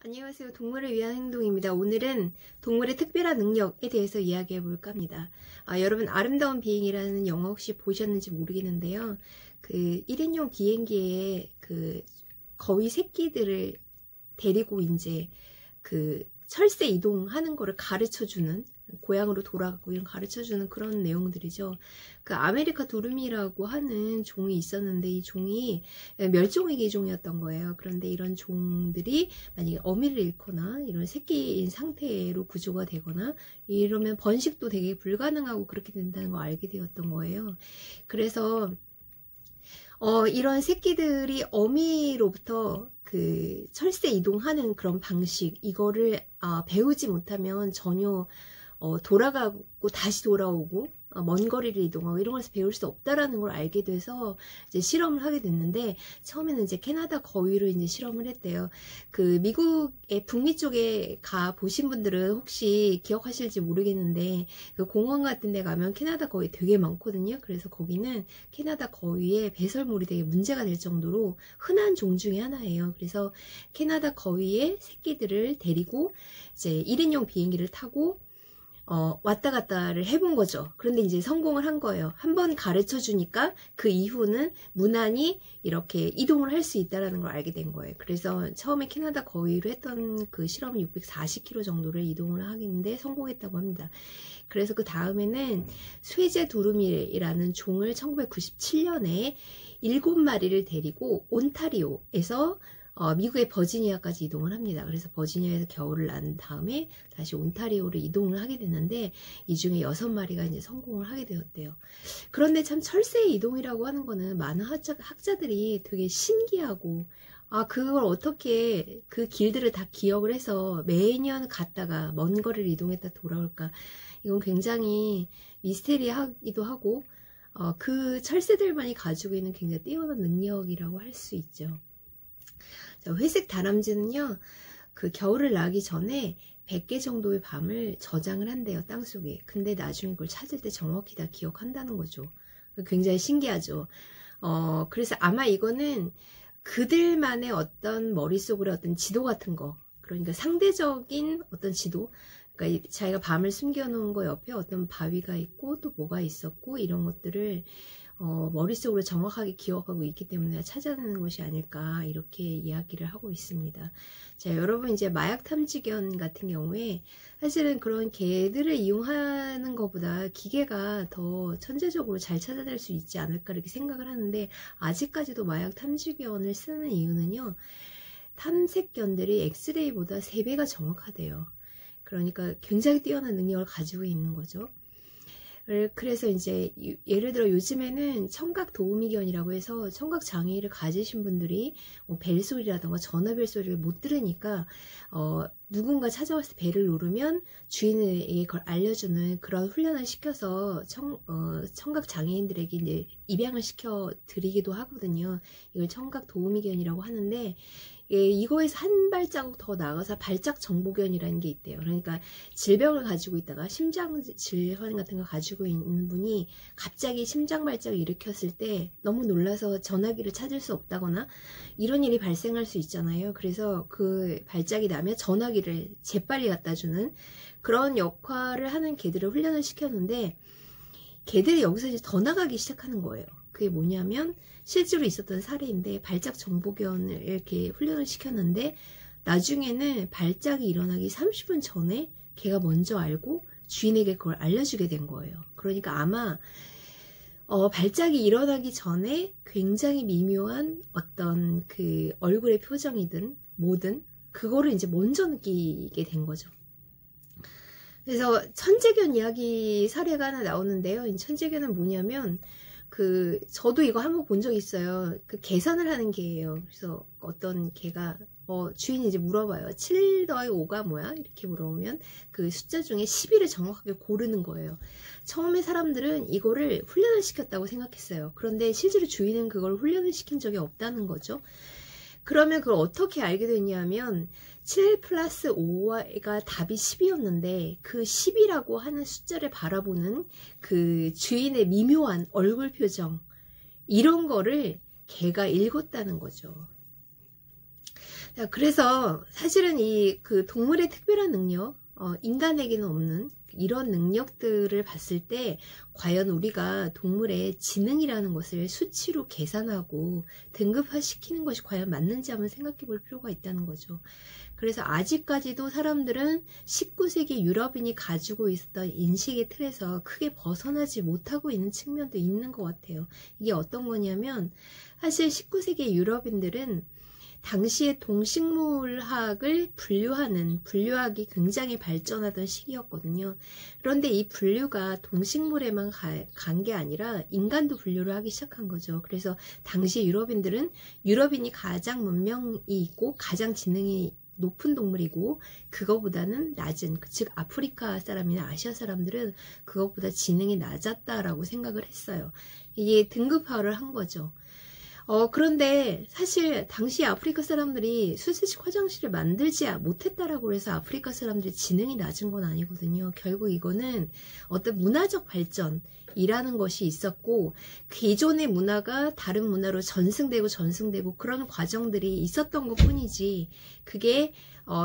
안녕하세요. 동물을 위한 행동입니다. 오늘은 동물의 특별한 능력에 대해서 이야기해 볼까 합니다. 여러분 아름다운 비행이라는 영화 혹시 보셨는지 모르겠는데요. 그 1인용 비행기에 그 거위 새끼들을 데리고 이제 그 철새 이동하는 거를 가르쳐주는, 고향으로 돌아가고 이런 가르쳐주는 그런 내용들이죠. 그 아메리카 두루미라고 하는 종이 있었는데 이 종이 멸종위기 종이었던 거예요. 그런데 이런 종들이 만약에 어미를 잃거나 이런 새끼인 상태로 구조가 되거나 이러면 번식도 되게 불가능하고 그렇게 된다는 걸 알게 되었던 거예요. 그래서 이런 새끼들이 어미로부터 그 철새 이동하는 그런 방식, 이거를 배우지 못하면 전혀 돌아가고 다시 돌아오고 먼 거리를 이동하고 이런 것을 배울 수 없다라는 걸 알게 돼서 이제 실험을 하게 됐는데, 처음에는 이제 캐나다 거위로 이제 실험을 했대요. 그 미국의 북미 쪽에 가 보신 분들은 혹시 기억하실지 모르겠는데, 그 공원 같은 데 가면 캐나다 거위 되게 많거든요. 그래서 거기는 캐나다 거위의 배설물이 되게 문제가 될 정도로 흔한 종 중에 하나예요. 그래서 캐나다 거위의 새끼들을 데리고 이제 1인용 비행기를 타고 왔다 갔다를 해본 거죠. 그런데 이제 성공을 한 거예요. 한번 가르쳐 주니까 그 이후는 무난히 이렇게 이동을 할 수 있다는 걸 알게 된 거예요. 그래서 처음에 캐나다 거위로 했던 그 실험은 640km 정도를 이동을 하는데 성공했다고 합니다. 그래서 그 다음에는 쇠제 두루미라는 종을 1997년에 7마리를 데리고 온타리오에서 미국의 버지니아까지 이동을 합니다. 그래서 버지니아에서 겨울을 난 다음에 다시 온타리오로 이동을 하게 됐는데, 이 중에 6마리가 이제 성공을 하게 되었대요. 그런데 참 철새의 이동이라고 하는 거는 많은 학자들이 되게 신기하고, 그걸 어떻게 그 길들을 다 기억을 해서 매년 갔다가 먼 거리를 이동했다 돌아올까, 이건 굉장히 미스테리하기도 하고, 그 철새들만이 가지고 있는 굉장히 뛰어난 능력이라고 할 수 있죠. 회색 다람쥐는요, 그 겨울을 나기 전에 100개 정도의 밤을 저장을 한대요, 땅속에. 근데 나중에 그걸 찾을 때 정확히 다 기억한다는 거죠. 굉장히 신기하죠. 그래서 아마 이거는 그들만의 어떤 머릿속으로 어떤 지도 같은 거, 그러니까 상대적인 어떤 지도, 그러니까 자기가 밤을 숨겨놓은 거 옆에 어떤 바위가 있고 또 뭐가 있었고 이런 것들을 머릿속으로 정확하게 기억하고 있기 때문에 찾아내는 것이 아닐까, 이렇게 이야기를 하고 있습니다. 자, 여러분 이제 마약 탐지견 같은 경우에 사실은 그런 개들을 이용하는 것보다 기계가 더 천재적으로 잘 찾아낼 수 있지 않을까 이렇게 생각을 하는데, 아직까지도 마약 탐지견을 쓰는 이유는요, 탐색견들이 엑스레이보다 3배가 정확하대요. 그러니까 굉장히 뛰어난 능력을 가지고 있는 거죠. 그래서 이제 예를 들어 요즘에는 청각 도우미견이라고 해서 청각 장애를 가지신 분들이 벨소리라던가 전화벨 소리를 못 들으니까 누군가 찾아왔을 때 벨을 누르면 주인에게 그걸 알려주는 그런 훈련을 시켜서 청각 장애인들에게 이제 입양을 시켜 드리기도 하거든요. 이걸 청각 도우미견이라고 하는데, 이거에서 한 발자국 더 나가서 발작 정보견이라는 게 있대요. 그러니까 질병을 가지고 있다가 심장 질환 같은 걸 가지고 있는 분이 갑자기 심장 발작을 일으켰을 때 너무 놀라서 전화기를 찾을 수 없다거나 이런 일이 발생할 수 있잖아요. 그래서 그 발작이 나면 전화기를 재빨리 갖다 주는 그런 역할을 하는 개들을 훈련을 시켰는데, 개들이 여기서 이제 더 나가기 시작하는 거예요. 그게 뭐냐면 실제로 있었던 사례인데, 발작 정보견을 이렇게 훈련을 시켰는데 나중에는 발작이 일어나기 30분 전에 걔가 먼저 알고 주인에게 그걸 알려주게 된 거예요. 그러니까 아마 발작이 일어나기 전에 굉장히 미묘한 어떤 그 얼굴의 표정이든 뭐든 그거를 이제 먼저 느끼게 된 거죠. 그래서 천재견 이야기 사례가 하나 나오는데요. 이 천재견은 뭐냐면, 저도 이거 한번 본 적이 있어요. 그 계산을 하는 개예요. 그래서 어떤 개가, 주인이 이제 물어봐요. 7 더하기 5가 뭐야? 이렇게 물어보면 그 숫자 중에 11을 정확하게 고르는 거예요. 처음에 사람들은 이거를 훈련을 시켰다고 생각했어요. 그런데 실제로 주인은 그걸 훈련을 시킨 적이 없다는 거죠. 그러면 그걸 어떻게 알게 됐냐면, 7 플러스 5가 답이 10이었는데 그 10이라고 하는 숫자를 바라보는 그 주인의 미묘한 얼굴 표정, 이런 거를 걔가 읽었다는 거죠. 자, 그래서 사실은 이 그 동물의 특별한 능력, 인간에게는 없는 이런 능력들을 봤을 때 과연 우리가 동물의 지능이라는 것을 수치로 계산하고 등급화시키는 것이 과연 맞는지 한번 생각해 볼 필요가 있다는 거죠. 그래서 아직까지도 사람들은 19세기 유럽인이 가지고 있었던 인식의 틀에서 크게 벗어나지 못하고 있는 측면도 있는 것 같아요. 이게 어떤 거냐면 사실 19세기 유럽인들은 당시에 동식물학을 분류학이 굉장히 발전하던 시기였거든요. 그런데 이 분류가 동식물에만 간 게 아니라 인간도 분류를 하기 시작한 거죠. 그래서 당시 유럽인이 가장 문명이 있고 가장 지능이 높은 동물이고 그거보다는 낮은, 즉 아프리카 사람이나 아시아 사람들은 그것보다 지능이 낮았다라고 생각을 했어요. 이게 등급화를 한 거죠. 그런데 사실 당시 아프리카 사람들이 수세식 화장실을 만들지 못했다라고 해서 아프리카 사람들의 지능이 낮은 건 아니거든요. 결국 이거는 어떤 문화적 발전이라는 것이 있었고 기존의 문화가 다른 문화로 전승되고 그런 과정들이 있었던 것 뿐이지 그게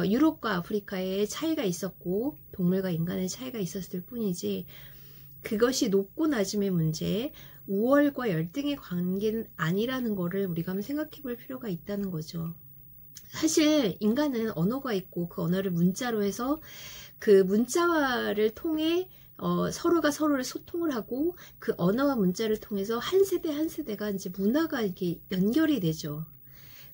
유럽과 아프리카의 차이가 있었고 동물과 인간의 차이가 있었을 뿐이지 그것이 높고 낮음의 문제, 우월과 열등의 관계는 아니라는 거를 우리가 한번 생각해 볼 필요가 있다는 거죠. 사실 인간은 언어가 있고 그 언어를 문자로 해서 그 문자화를 통해 서로가 서로를 소통을 하고 그 언어와 문자를 통해서 한 세대 한 세대가 이제 문화가 이렇게 연결이 되죠.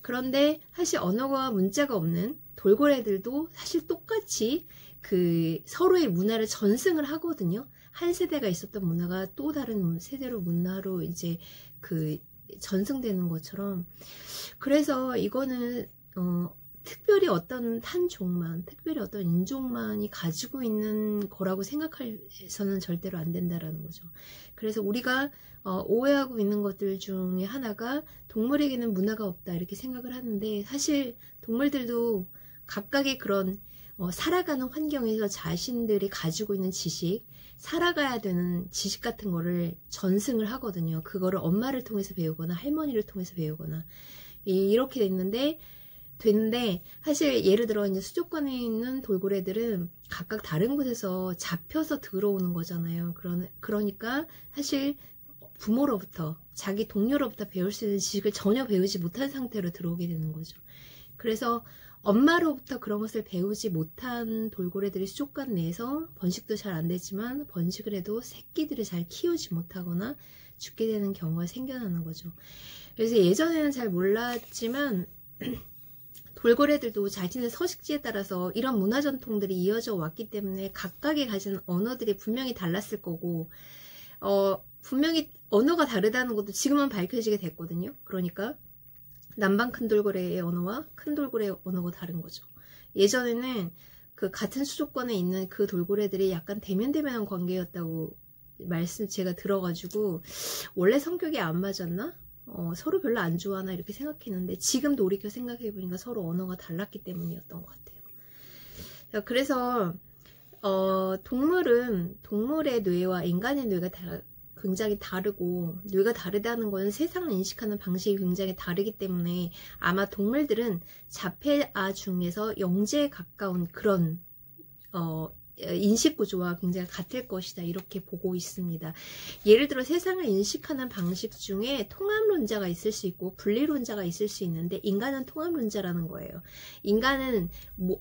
그런데 사실 언어와 문자가 없는 돌고래들도 사실 똑같이 그 서로의 문화를 전승을 하거든요. 한 세대가 있었던 문화가 또 다른 세대로 문화로 이제 그 전승되는 것처럼. 그래서 이거는 특별히 어떤 특별히 어떤 인종만이 가지고 있는 거라고 생각해서는 절대로 안 된다라는 거죠. 그래서 우리가 오해하고 있는 것들 중에 하나가 동물에게는 문화가 없다 이렇게 생각을 하는데 사실 동물들도 각각의 그런 살아가는 환경에서 자신들이 가지고 있는 지식, 살아가야 되는 지식 같은 거를 전승을 하거든요. 그거를 엄마를 통해서 배우거나 할머니를 통해서 배우거나 이렇게 됐는데 사실 예를 들어 이제 수족관에 있는 돌고래들은 각각 다른 곳에서 잡혀서 들어오는 거잖아요. 그러니까 사실 부모로부터 자기 동료로부터 배울 수 있는 지식을 전혀 배우지 못한 상태로 들어오게 되는 거죠. 그래서 엄마로부터 그런 것을 배우지 못한 돌고래들이 수족관 내에서 번식도 잘 안 되지만 번식을 해도 새끼들을 잘 키우지 못하거나 죽게 되는 경우가 생겨나는 거죠. 그래서 예전에는 잘 몰랐지만 돌고래들도 자신의 서식지에 따라서 이런 문화 전통들이 이어져 왔기 때문에 각각의 가진 언어들이 분명히 달랐을 거고 분명히 언어가 다르다는 것도 지금은 밝혀지게 됐거든요. 그러니까 남방 큰 돌고래의 언어와 큰 돌고래의 언어가 다른 거죠. 예전에는 그 같은 수족관에 있는 그 돌고래들이 약간 대면대면한 관계였다고 제가 들어가지고 원래 성격이 안 맞았나? 서로 별로 안 좋아하나 이렇게 생각했는데 지금 돌이켜 생각해보니까 서로 언어가 달랐기 때문이었던 것 같아요. 그래서 동물의 뇌와 인간의 뇌가 굉장히 다르고 뇌가 다르다는 것은 세상을 인식하는 방식이 굉장히 다르기 때문에 아마 동물들은 자폐아 중에서 영재에 가까운 그런 인식구조와 굉장히 같을 것이다 이렇게 보고 있습니다. 예를 들어 세상을 인식하는 방식 중에 통합론자가 있을 수 있고 분리론자가 있을 수 있는데 인간은 통합론자라는 거예요. 인간은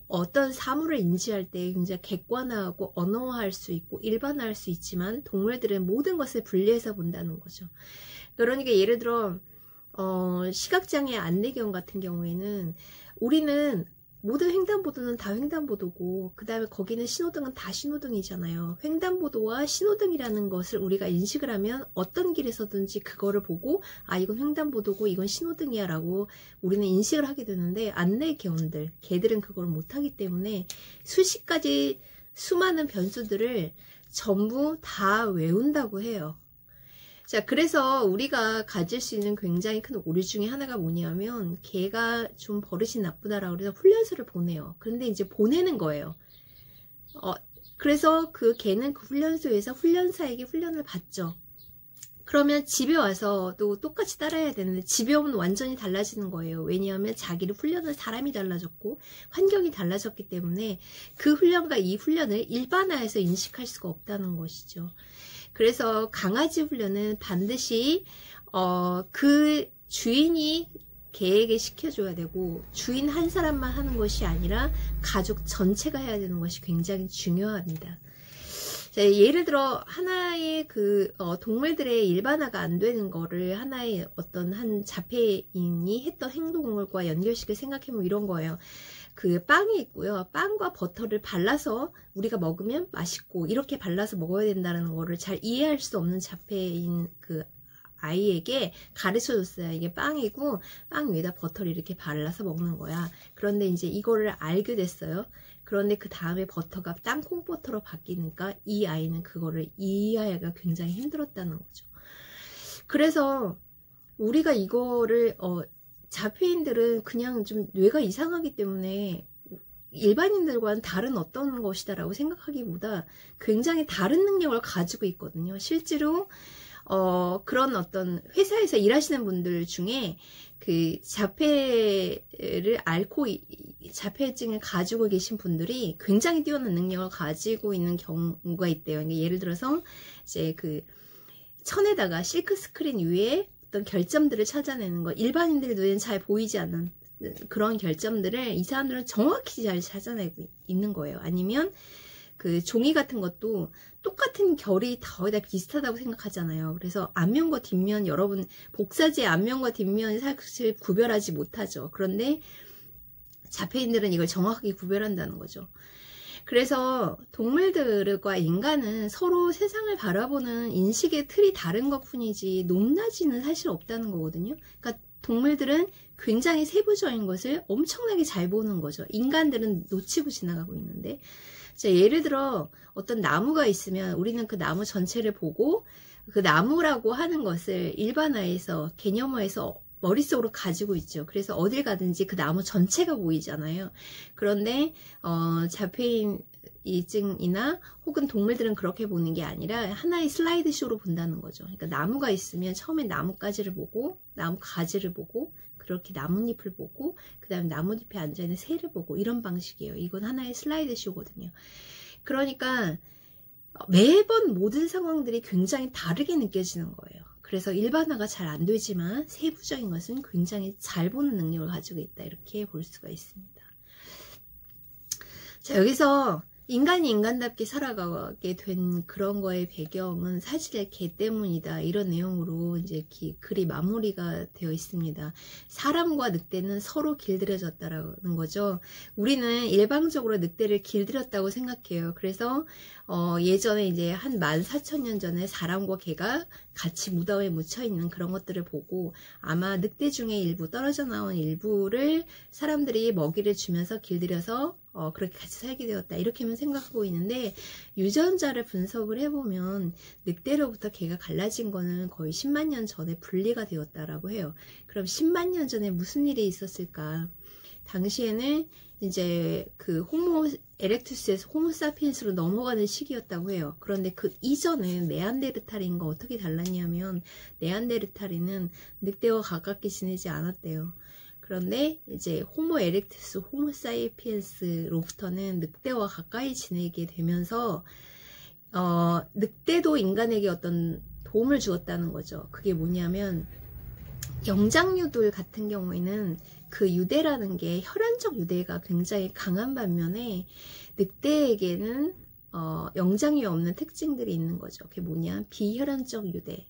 어떤 사물을 인지할 때 굉장히 객관화하고 언어화할 수 있고 일반화할 수 있지만 동물들은 모든 것을 분리해서 본다는 거죠. 그러니까 예를 들어 시각장애 안내견 같은 경우에는 우리는 모든 횡단보도는 다 횡단보도고 그 다음에 거기는 신호등은 다 신호등이잖아요. 횡단보도와 신호등이라는 것을 우리가 인식을 하면 어떤 길에서든지 그거를 보고 아 이건 횡단보도고 이건 신호등이야 라고 우리는 인식을 하게 되는데 안내견들, 개들은 그걸 못하기 때문에 수십 가지 수많은 변수들을 전부 다 외운다고 해요. 자, 그래서 우리가 가질 수 있는 굉장히 큰 오류 중에 하나가 뭐냐면 걔가 좀 버릇이 나쁘다라고 해서 훈련소를 보내요. 그런데 이제 보내는 거예요. 그래서 그 걔는 그 훈련소에서 훈련사에게 훈련을 받죠. 그러면 집에 와서도 똑같이 따라야 되는데 집에 오면 완전히 달라지는 거예요. 왜냐하면 자기를 훈련한 사람이 달라졌고 환경이 달라졌기 때문에 그 훈련과 이 훈련을 일반화해서 인식할 수가 없다는 것이죠. 그래서 강아지 훈련은 반드시 그 주인이 개에게 시켜줘야 되고 주인 한 사람만 하는 것이 아니라 가족 전체가 해야 되는 것이 굉장히 중요합니다. 자, 예를 들어 하나의 동물들의 일반화가 안 되는 거를 하나의 어떤 한 자폐인이 했던 행동과 연결시켜 생각해보면 이런 거예요. 그 빵이 있고요. 빵과 버터를 발라서 우리가 먹으면 맛있고 이렇게 발라서 먹어야 된다는 거를 잘 이해할 수 없는 자폐인 그 아이에게 가르쳐 줬어요. 이게 빵이고 빵 위에다 버터를 이렇게 발라서 먹는 거야. 그런데 이제 이거를 알게 됐어요. 그런데 그 다음에 버터가 땅콩 버터로 바뀌니까 이 아이는 그거를 이해하기가 굉장히 힘들었다는 거죠. 그래서 우리가 이거를 자폐인들은 그냥 좀 뇌가 이상하기 때문에 일반인들과는 다른 어떤 것이다라고 생각하기보다 굉장히 다른 능력을 가지고 있거든요. 실제로 그런 어떤 회사에서 일하시는 분들 중에 그 자폐를 앓고 자폐증을 가지고 계신 분들이 굉장히 뛰어난 능력을 가지고 있는 경우가 있대요. 예를 들어서 이제 그 천에다가 실크 스크린 위에 어떤 결점들을 찾아내는 거, 일반인들의 눈에는 잘 보이지 않는 그런 결점들을 이 사람들은 정확히 잘 찾아내고 있는 거예요. 아니면 그 종이 같은 것도 똑같은 결이 거의 다 비슷하다고 생각하잖아요. 그래서 앞면과 뒷면, 여러분 복사지의 앞면과 뒷면이 사실 구별하지 못하죠. 그런데 자폐인들은 이걸 정확하게 구별한다는 거죠. 그래서 동물들과 인간은 서로 세상을 바라보는 인식의 틀이 다른 것 뿐이지 높낮이는 사실 없다는 거거든요. 그러니까 동물들은 굉장히 세부적인 것을 엄청나게 잘 보는 거죠. 인간들은 놓치고 지나가고 있는데, 자, 예를 들어 어떤 나무가 있으면 우리는 그 나무 전체를 보고 그 나무라고 하는 것을 일반화해서 개념화해서 머릿속으로 가지고 있죠. 그래서 어딜 가든지 그 나무 전체가 보이잖아요. 그런데 자폐인 이증이나 혹은 동물들은 그렇게 보는 게 아니라 하나의 슬라이드 쇼로 본다는 거죠. 그러니까 나무가 있으면 처음에 나뭇가지를 보고 나무 가지를 보고 그렇게 나뭇잎을 보고 그 다음에 나뭇잎에 앉아있는 새를 보고 이런 방식이에요. 이건 하나의 슬라이드 쇼거든요. 그러니까 매번 모든 상황들이 굉장히 다르게 느껴지는 거예요. 그래서 일반화가 잘 안 되지만 세부적인 것은 굉장히 잘 보는 능력을 가지고 있다. 이렇게 볼 수가 있습니다. 자, 여기서 인간이 인간답게 살아가게 된 그런 거의 배경은 사실 개 때문이다. 이런 내용으로 이제 글이 마무리가 되어 있습니다. 사람과 늑대는 서로 길들여졌다라는 거죠. 우리는 일방적으로 늑대를 길들였다고 생각해요. 그래서 예전에 이제 한 14,000년 전에 사람과 개가 같이 무덤에 묻혀 있는 그런 것들을 보고 아마 늑대 중에 일부 떨어져 나온 일부를 사람들이 먹이를 주면서 길들여서 그렇게 같이 살게 되었다. 이렇게만 생각하고 있는데 유전자를 분석을 해보면 늑대로부터 개가 갈라진 거는 거의 10만 년 전에 분리가 되었다라고 해요. 그럼 10만 년 전에 무슨 일이 있었을까? 당시에는 이제 그 호모 에렉투스에서 호모사피엔스로 넘어가는 시기였다고 해요. 그런데 그 이전에 네안데르탈인과 어떻게 달랐냐면 네안데르탈인은 늑대와 가깝게 지내지 않았대요. 그런데 이제 호모 에렉투스, 호모 사피엔스로부터는 늑대와 가까이 지내게 되면서 늑대도 인간에게 어떤 도움을 주었다는 거죠. 그게 뭐냐면 영장류들 같은 경우에는 그 유대라는 게 혈연적 유대가 굉장히 강한 반면에 늑대에게는 영장류에 없는 특징들이 있는 거죠. 그게 뭐냐? 비혈연적 유대,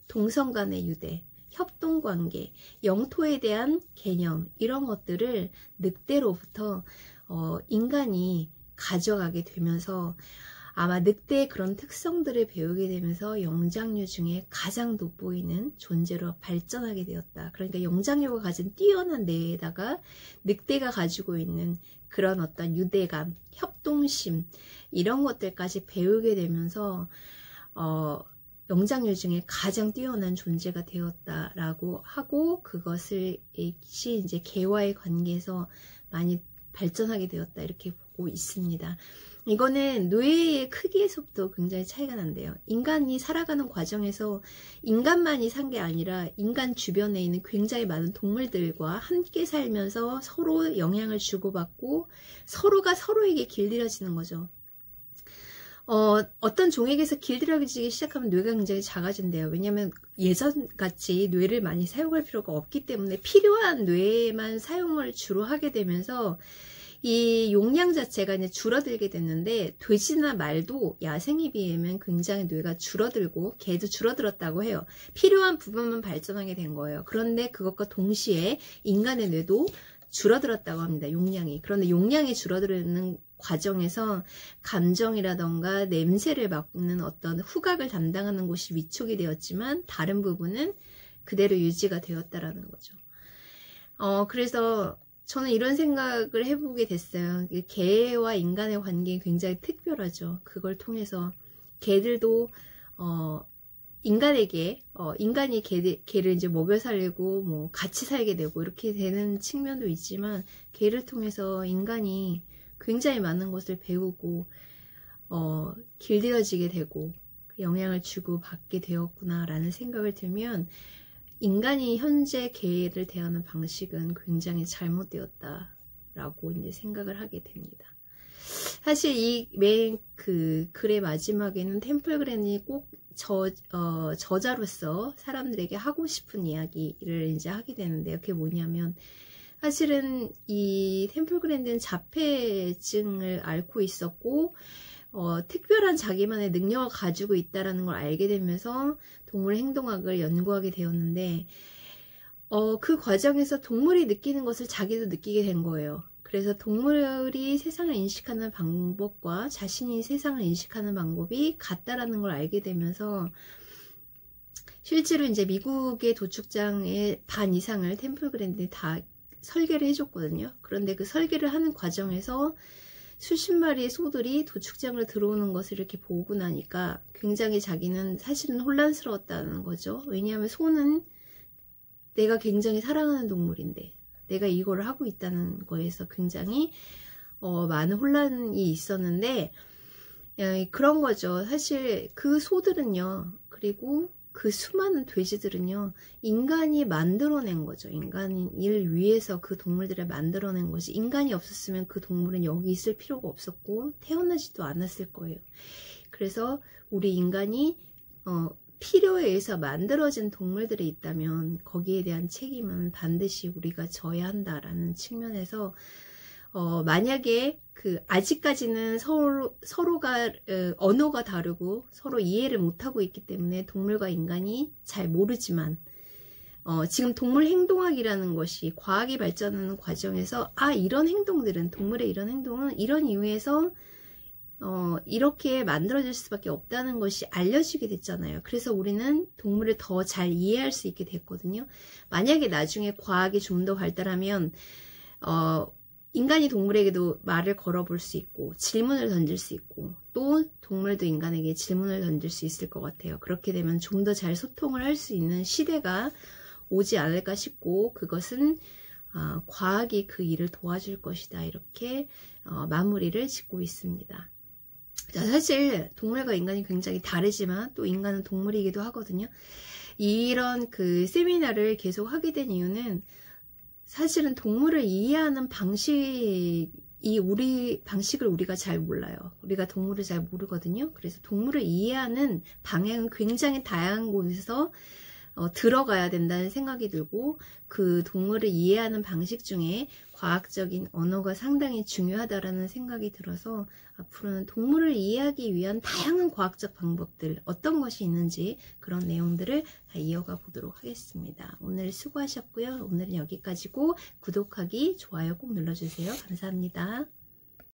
동성 간의 유대, 협동관계, 영토에 대한 개념 이런 것들을 늑대로부터 인간이 가져가게 되면서 아마 늑대의 그런 특성들을 배우게 되면서 영장류 중에 가장 돋보이는 존재로 발전하게 되었다. 그러니까 영장류가 가진 뛰어난 뇌에다가 늑대가 가지고 있는 그런 어떤 유대감, 협동심 이런 것들까지 배우게 되면서 영장류 중에 가장 뛰어난 존재가 되었다라고 하고 그것을 이제 개와의 관계에서 많이 발전하게 되었다 이렇게 보고 있습니다. 이거는 뇌의 크기에서부터 굉장히 차이가 난대요. 인간이 살아가는 과정에서 인간만이 산 게 아니라 인간 주변에 있는 굉장히 많은 동물들과 함께 살면서 서로 영향을 주고받고 서로가 서로에게 길들여지는 거죠. 어떤 종에게서 길들여지기 시작하면 뇌가 굉장히 작아진대요. 왜냐하면 예전같이 뇌를 많이 사용할 필요가 없기 때문에 필요한 뇌만 사용을 주로 하게 되면서 이 용량 자체가 이제 줄어들게 됐는데, 돼지나 말도 야생에 비하면 굉장히 뇌가 줄어들고 개도 줄어들었다고 해요. 필요한 부분만 발전하게 된 거예요. 그런데 그것과 동시에 인간의 뇌도 줄어들었다고 합니다. 용량이. 그런데 용량이 줄어드는 과정에서 감정이라던가 냄새를 맡는 어떤 후각을 담당하는 곳이 위축이 되었지만 다른 부분은 그대로 유지가 되었다라는 거죠. 그래서 저는 이런 생각을 해보게 됐어요. 개와 인간의 관계가 굉장히 특별하죠. 그걸 통해서 개들도 인간이 개를 이제 먹여 살리고 뭐 같이 살게 되고 이렇게 되는 측면도 있지만, 개를 통해서 인간이 굉장히 많은 것을 배우고 길들여지게 되고 영향을 주고 받게 되었구나 라는 생각을 들면, 인간이 현재 개를 대하는 방식은 굉장히 잘못되었다 라고 이제 생각을 하게 됩니다. 사실 이 맨 그 글의 마지막에는 템플 그랜이 꼭 저자로서 사람들에게 하고 싶은 이야기를 이제 하게 되는데요. 그게 뭐냐면, 사실은 이 템플 그랜드는 자폐증을 앓고 있었고, 특별한 자기만의 능력을 가지고 있다는 걸 알게 되면서 동물 행동학을 연구하게 되었는데, 그 과정에서 동물이 느끼는 것을 자기도 느끼게 된 거예요. 그래서 동물이 세상을 인식하는 방법과 자신이 세상을 인식하는 방법이 같다라는 걸 알게 되면서, 실제로 이제 미국의 도축장의 반 이상을 템플 그랜드에 다 설계를 해줬거든요. 그런데 그 설계를 하는 과정에서 수십 마리의 소들이 도축장을 들어오는 것을 이렇게 보고 나니까 굉장히 자기는 사실은 혼란스러웠다는 거죠. 왜냐하면 소는 내가 굉장히 사랑하는 동물인데 내가 이거를 하고 있다는 거에서 굉장히 많은 혼란이 있었는데, 그런 거죠. 사실 그 소들은요, 그리고 그 수많은 돼지들은요, 인간이 만들어낸 거죠. 인간을 위해서 그 동물들을 만들어낸 것이, 인간이 없었으면 그 동물은 여기 있을 필요가 없었고 태어나지도 않았을 거예요. 그래서 우리 인간이 필요에 의해서 만들어진 동물들이 있다면 거기에 대한 책임은 반드시 우리가 져야 한다라는 측면에서, 만약에 아직까지는 서로가 언어가 다르고 서로 이해를 못하고 있기 때문에 동물과 인간이 잘 모르지만, 지금 동물 행동학이라는 것이 과학이 발전하는 과정에서, 이런 행동들은, 동물의 이런 행동은 이런 이유에서 이렇게 만들어질 수밖에 없다는 것이 알려지게 됐잖아요. 그래서 우리는 동물을 더 잘 이해할 수 있게 됐거든요. 만약에 나중에 과학이 좀 더 발달하면 인간이 동물에게도 말을 걸어볼 수 있고 질문을 던질 수 있고, 또 동물도 인간에게 질문을 던질 수 있을 것 같아요. 그렇게 되면 좀 더 잘 소통을 할 수 있는 시대가 오지 않을까 싶고, 그것은 과학이 그 일을 도와줄 것이다, 이렇게 마무리를 짓고 있습니다. 자, 사실 동물과 인간이 굉장히 다르지만 또 인간은 동물이기도 하거든요. 이런 세미나를 계속 하게 된 이유는, 사실은 동물을 이해하는 방식을 우리가 잘 몰라요. 우리가 동물을 잘 모르거든요. 그래서 동물을 이해하는 방향은 굉장히 다양한 곳에서 들어가야 된다는 생각이 들고, 그 동물을 이해하는 방식 중에 과학적인 언어가 상당히 중요하다라는 생각이 들어서, 앞으로는 동물을 이해하기 위한 다양한 과학적 방법들, 어떤 것이 있는지 그런 내용들을 다 이어가 보도록 하겠습니다. 오늘 수고하셨고요. 오늘은 여기까지고, 구독하기, 좋아요 꼭 눌러주세요. 감사합니다.